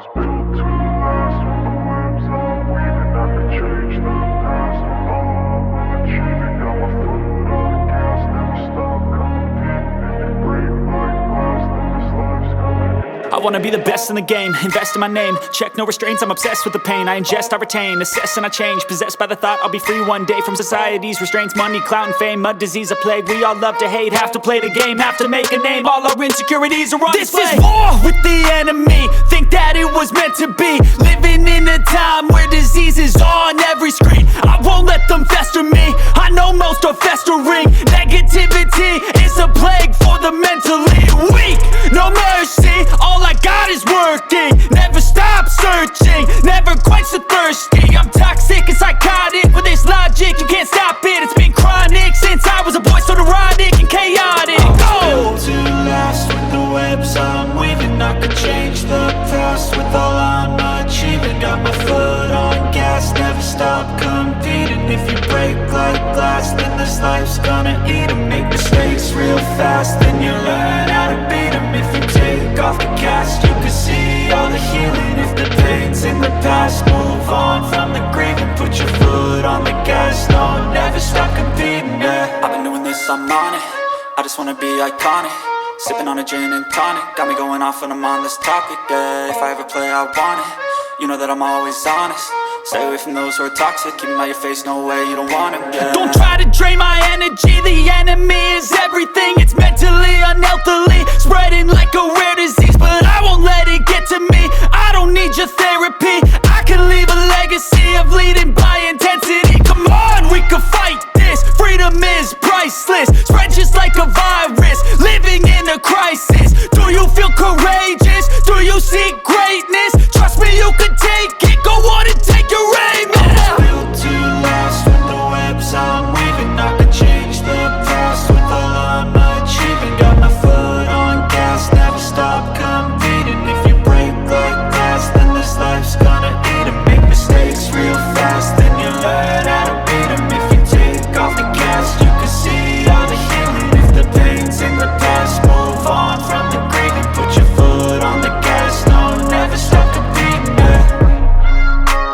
was built to last. With the webs I'm weaving, I could change the past. With all I'm achieving, got my foot on gas. Never stop competing. If you break like glass, then this life's gonna end. I wanna be the best in the game, invest in my name. Check no restraints, I'm obsessed with the pain. I ingest, I retain, assess and I change. Possessed by the thought I'll be free one day from society's restraints. Money, clout and fame, mud, disease, a plague. We all love to hate, have to play the game, have to make a name. All our insecurities are on display. This is war with the enemy, think that it was meant to be. Living in a time where disease is on every screen. I won't let them fester me, I know most are festering. Negativity is a plague for the mentally weak. No mercy, all I got is working. Never stop searching, never quench the thirsty. I'm toxic and psychotic, with this logic you can't stop it. It's been chronic since I was a boy, so neurotic and chaotic. Built to last. With the webs I'm weaving, I could change the past. With all I'm achieving, got my foot on gas. Never stop competing. If you break like glass, then this life's gonna eat 'em. Make mistakes real fast, then you learn how to beat 'em. If you take off the cast, you can see all the healing. If the pain's in the past, move on from the grieving. Put your foot on the gas, no, never stop competing, yeah. I've been doing this, I'm on it. I just wanna be iconic. Sipping on a gin and tonic, got me going off when I'm on this topic, yeah. If I ever play, I want it. You know that I'm always honest. Stay away from those who are toxic. Keep 'em out your face, no way, you don't want it, yeah. Don't try to drain my energy. The enemy is everything. It's mentally, unhealthily, spreading like a rare disease. But I won't let it get to me.